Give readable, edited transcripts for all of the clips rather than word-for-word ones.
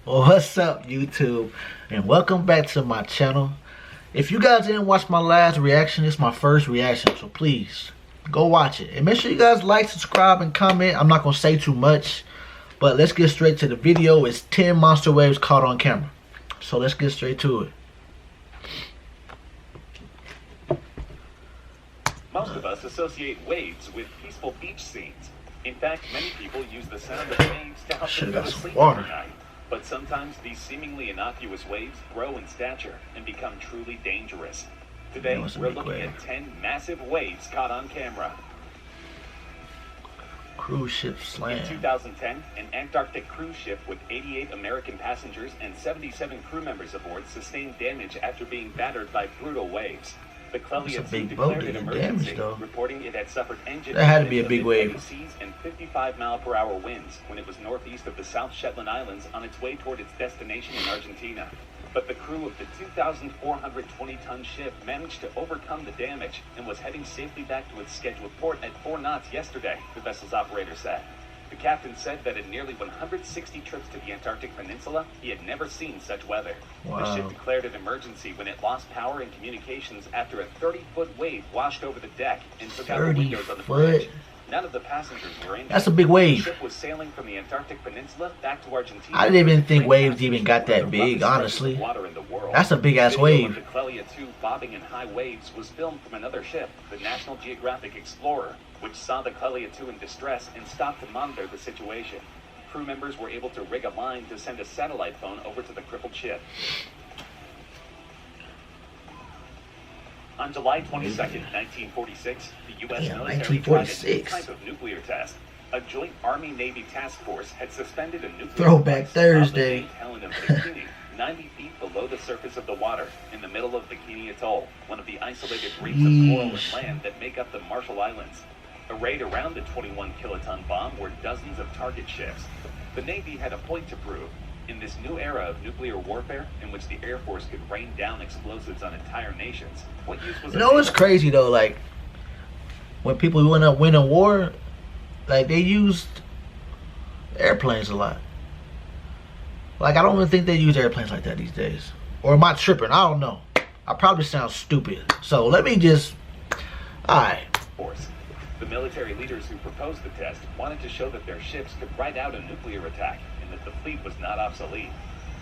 What's up, YouTube? And welcome back to my channel. If you guys didn't watch my last reaction, it's my first reaction, so please go watch it. And make sure you guys like, subscribe, and comment. I'm not going to say too much, but let's get straight to the video. It's 10 monster waves caught on camera. So let's get straight to it. Most of us associate waves with peaceful beach scenes. In fact, many people use the sound of waves to help them go to sleep every night. But sometimes these seemingly innocuous waves grow in stature and become truly dangerous. Today, we're looking at 10 massive waves caught on camera. Cruise ship slam. In 2010, an Antarctic cruise ship with 88 American passengers and 77 crew members aboard sustained damage after being battered by brutal waves. The Clelia declared an emergency, reporting it had suffered engine that had to be a big wave. Seas and 55-mile-per-hour winds when it was northeast of the South Shetland Islands on its way toward its destination in Argentina. But the crew of the 2,420-ton ship managed to overcome the damage and was heading safely back to its scheduled port at 4 knots yesterday, the vessel's operator said. The captain said that in nearly 160 trips to the Antarctic Peninsula, he had never seen such weather. Wow. The ship declared an emergency when it lost power and communications after a 30-foot wave washed over the deck and took out the windows on the bridge. None of the passengers were injured. That's a big wave. The ship was sailing from the Antarctic Peninsula back to Argentina. I didn't even think waves even got that big, honestly. That's a big-ass wave. The Clelia 2 bobbing in high waves was filmed from another ship, the National Geographic Explorer, which saw the Clelia 2 in distress and stopped to monitor the situation. Crew members were able to rig a line to send a satellite phone over to the crippled ship. On July 22nd, 1946, the U.S. military tried a new type of nuclear test. A joint Army-Navy task force had suspended a nuclear Throwback Thursday. 90 feet below the surface of the water, in the middle of Bikini Atoll, one of the isolated reefs of coral and land that make up the Marshall Islands. Arrayed around the 21-kiloton bomb were dozens of target ships. The Navy had a point to prove. In this new era of nuclear warfare, in which the Air Force could rain down explosives on entire nations, what use was it? You know, it's crazy though, like, when people went up winning war, like, they used airplanes a lot. Like, I don't even think they use airplanes like that these days. Or am I tripping? I don't know. I probably sound stupid. So let me just, alright. The military leaders who proposed the test wanted to show that their ships could ride out a nuclear attack and that the fleet was not obsolete.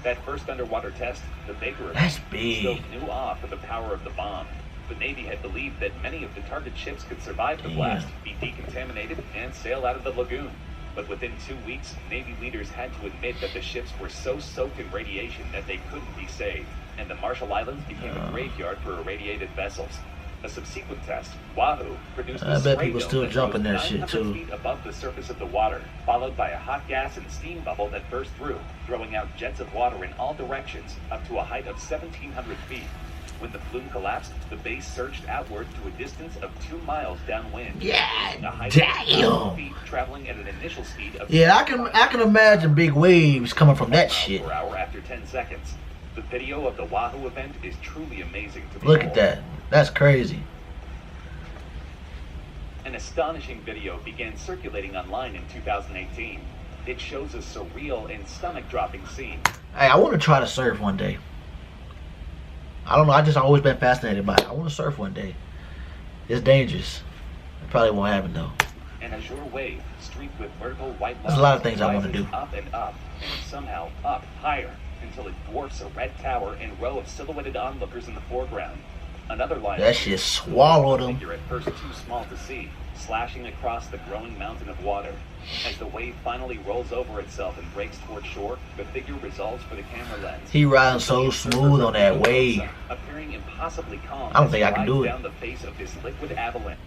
That first underwater test, the Baker event, stoked new awe for the power of the bomb. The Navy had believed that many of the target ships could survive the blast, be decontaminated, and sail out of the lagoon. But within 2 weeks, Navy leaders had to admit that the ships were so soaked in radiation that they couldn't be saved, and the Marshall Islands became a graveyard for irradiated vessels. A subsequent test, Wahoo, produced a spray dome that rose 900 feet above the surface of the water, followed by a hot gas and steam bubble that burst through, throwing out jets of water in all directions, up to a height of 1,700 feet. When the flume collapsed, the base surged outward to a distance of 2 miles downwind. Yeah, damn. Feet, traveling at an initial speed of I can imagine big waves coming from that shit. Per hour after 10 seconds. The video of the Wahoo event is truly amazing to behold. Look at that. That's crazy. An astonishing video began circulating online in 2018. It shows a surreal and stomach-dropping scene. Hey, I want to try to surf one day. I don't know, I just always been fascinated by it. I want to surf one day. It's dangerous. It probably won't happen though. An azure wave streaked with vertical white lines. There's a lot of things I want to do. Up and up, and somehow up higher, until it dwarfs a red tower and row of silhouetted onlookers in the foreground. Another line that shit swallowed them. At first too small to see, slashing across the growing mountain of water. As the wave finally rolls over itself and breaks toward shore, the figure resolves for the camera lens. He riding so smooth on that wave. Appearing impossibly calm. I don't think I can do it. Down the face of this liquid avalanche.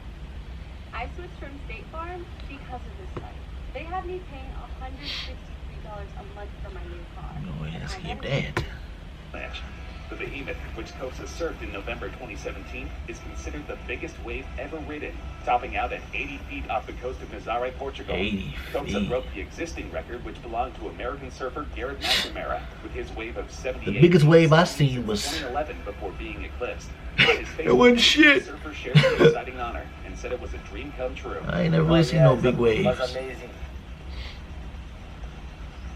I switched from State Farm because of this site. They had me paying $163 a month for my new car. No way, let's keep that. The behemoth, which Cosa surfed in November 2017, is considered the biggest wave ever ridden, topping out at 80 feet off the coast of Nazaré, Portugal. 80 Cosa broke the existing record, which belonged to American surfer Garrett McNamara, with his wave of 78. The biggest wave I seen was 2011 before being eclipsed. It wasn't shit. The surfer shared the exciting honor and said it was a dream come true. I ain't never really seen no big waves. It was amazing.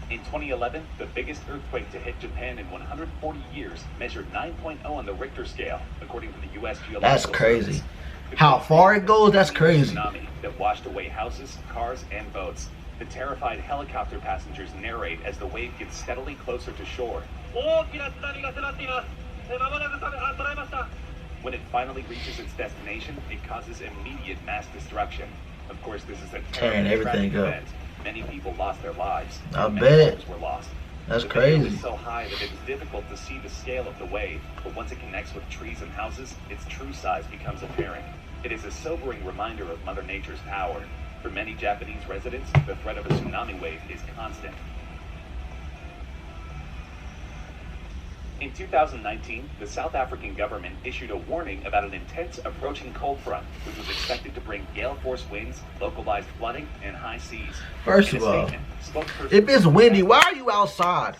In 2011, the biggest earthquake to hit Japan in 140 years measured 9.0 on the Richter scale, according to the U.S. Geological That's crazy. Service. How far it goes, that's crazy. Tsunami that washed away houses, cars, and boats. The terrified helicopter passengers narrate as the wave gets steadily closer to shore. When it finally reaches its destination, it causes immediate mass destruction. Of course, this is a tearing everything up. Event. Many people lost their lives. I Many bet. homes were lost. That's the crazy. It was so high that it was difficult to see the scale of the wave, but once it connects with trees and houses, its true size becomes apparent. It is a sobering reminder of Mother Nature's power. For many Japanese residents, the threat of a tsunami wave is constant. In 2019, the South African government issued a warning about an intense approaching cold front, which was expected to bring gale force winds, localized flooding, and high seas. First of all, if it's windy, why are you outside?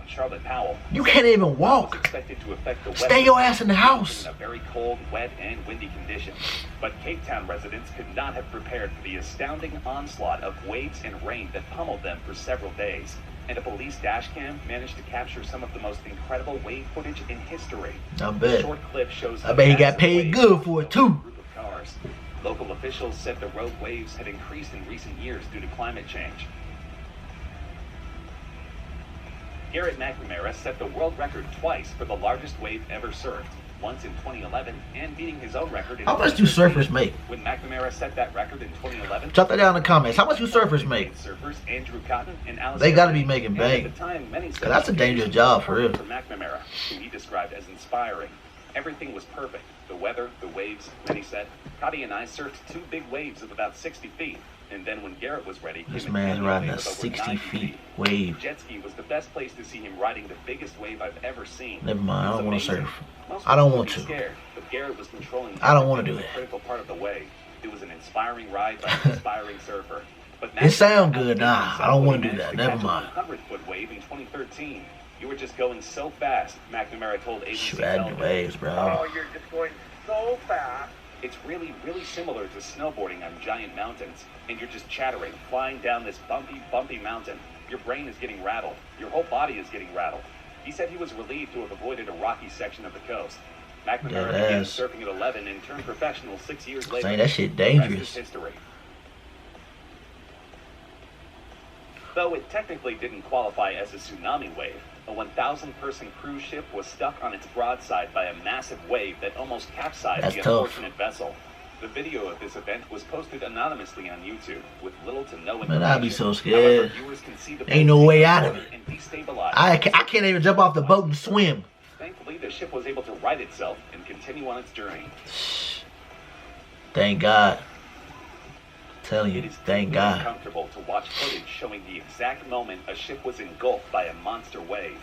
Charlotte Powell, you can't even walk. Expected to affect the Stay your ass in the house. In a very cold, wet, and windy condition. But Cape Town residents could not have prepared for the astounding onslaught of waves and rain that pummeled them for several days. And a police dash cam managed to capture some of the most incredible wave footage in history. I bet. A short clip shows I bet he got paid good for it too. Group of cars. Local officials said the road waves had increased in recent years due to climate change. Garrett McNamara set the world record twice for the largest wave ever surfed, once in 2011 and beating his own record in How much do surfers make? When McNamara set that record in 2011, drop that down in the comments. How much do surfers make? Surfers Andrew Cotton and Alice they got to be making bank. At the time, many Cause that's a dangerous job for real. For McNamara, who he described as inspiring. Everything was perfect. The weather, the waves, many said. Cotty and I surfed 2 big waves of about 60 feet. And then when Garrett was ready, this man's riding a 60 feet wave. Jet ski was the best place to see him riding the biggest wave I've ever seen. Never mind, I don't want to surf. Most I don't want to. Scared, but Garrett was controlling I don't want to do the that. critical part of the wave. It was an inspiring ride by an inspiring surfer. But it sounds good. Nah, I don't want to do that. Never mind. 100-foot wave in 2013. You were just going so fast, McNamara told ABC. Riding the waves, bro. Oh, you're just going so fast. It's really, really similar to snowboarding on giant mountains. And you're just chattering, flying down this bumpy mountain. Your brain is getting rattled. Your whole body is getting rattled. He said he was relieved to have avoided a rocky section of the coast. McNamara began surfing at 11 and turned professional 6 years later. Saying that shit dangerous. History. Though it technically didn't qualify as a tsunami wave, a 1,000-person cruise ship was stuck on its broadside by a massive wave that almost capsized the unfortunate vessel. The video of this event was posted anonymously on YouTube with little to no information. Man, I'd be so scared. However, viewers can see the ain't no way out of it. And destabilized. I can't even jump off the boat and swim. Thankfully, the ship was able to right itself and continue on its journey. Thank God. I'm telling you, thank God. It is uncomfortable to watch footage showing the exact moment a ship was engulfed by a monster wave.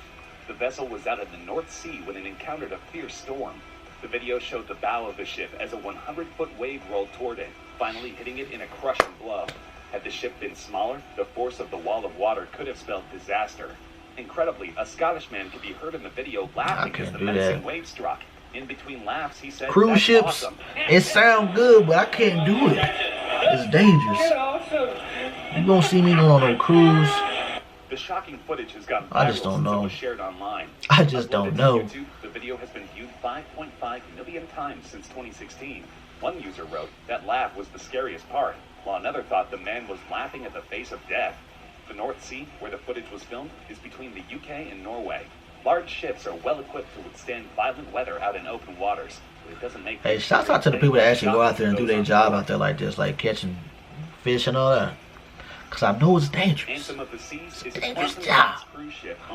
The vessel was out in the North Sea when it encountered a fierce storm. The video showed the bow of the ship as a 100-foot wave rolled toward it, finally hitting it in a crushing blow. Had the ship been smaller, the force of the wall of water could have spelled disaster. Incredibly, a Scottish man could be heard in the video laughing as the menacing wave struck. In between laughs, he said, cruise ships, awesome. It sound good, but I can't do it. It's dangerous. You gonna see me on no cruise. The shocking footage has gotten I just don't know. Was shared online. I just don't know. YouTube, the video has been viewed 5.5 million times since 2016. One user wrote, "That laugh was the scariest part," while another thought the man was laughing at the face of death. The North Sea, where the footage was filmed, is between the UK and Norway. Large ships are well equipped to withstand violent weather out in open waters. But it doesn't make. Hey, shout out to the people that actually go out there and do their job out there like this, like catching fish and all that. Cause I know it's dangerous. It's a dangerous job.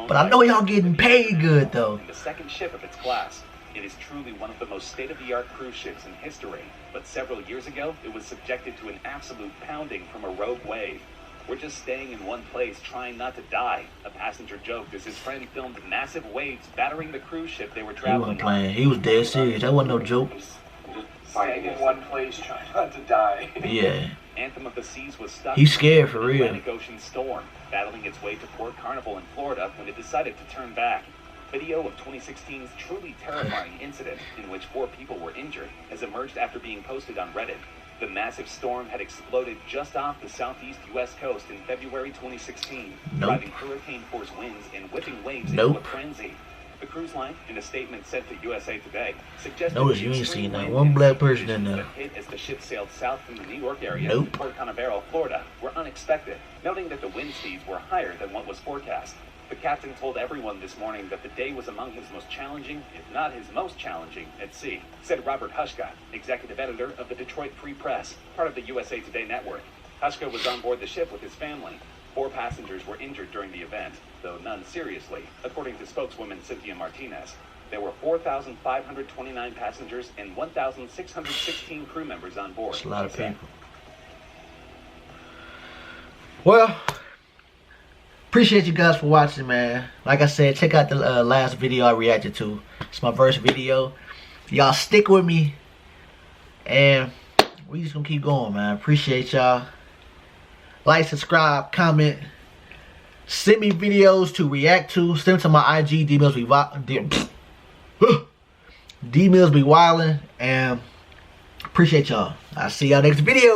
But I know y'all getting paid good though. The second ship of its class. It is truly one of the most state-of-the-art cruise ships in history. But several years ago, it was subjected to an absolute pounding from a rogue wave. "We're just staying in one place, trying not to die," a passenger joked as his friend filmed massive waves battering the cruise ship they were traveling. He wasn't playing. He was dead serious. That wasn't no joke. Staying in one place, trying not to die. Yeah. Anthem of the Seas was stuck. He's scared for real. Atlantic Ocean storm, battling its way to Port Carnival in Florida when it decided to turn back. Video of 2016's truly terrifying incident, in which 4 people were injured, has emerged after being posted on Reddit. The massive storm had exploded just off the southeast U.S. coast in February 2016, driving hurricane-force winds and whipping waves into a frenzy. The cruise line, in a statement sent to USA Today, suggested notice you ain't seen that one black person in there. Hit as the ship sailed south from the New York area to Port Canaveral, Florida, were unexpected, noting that the wind speeds were higher than what was forecast. The captain told everyone this morning that the day was among his most challenging, if not his most challenging, at sea, said Robert Hushka, executive editor of the Detroit Free Press, part of the USA Today network. Hushka was on board the ship with his family. 4 passengers were injured during the event, though none seriously, according to spokeswoman Cynthia Martinez. There were 4,529 passengers and 1,616 crew members on board. That's a lot of people. Well, appreciate you guys for watching, man. Like I said, check out the last video I reacted to. It's my first video. Y'all stick with me, and we just gonna keep going, man. Appreciate y'all. Like, subscribe, comment, send me videos to react to. Send them to my IG, Dmillsbewildn, and appreciate y'all. I'll see y'all next video.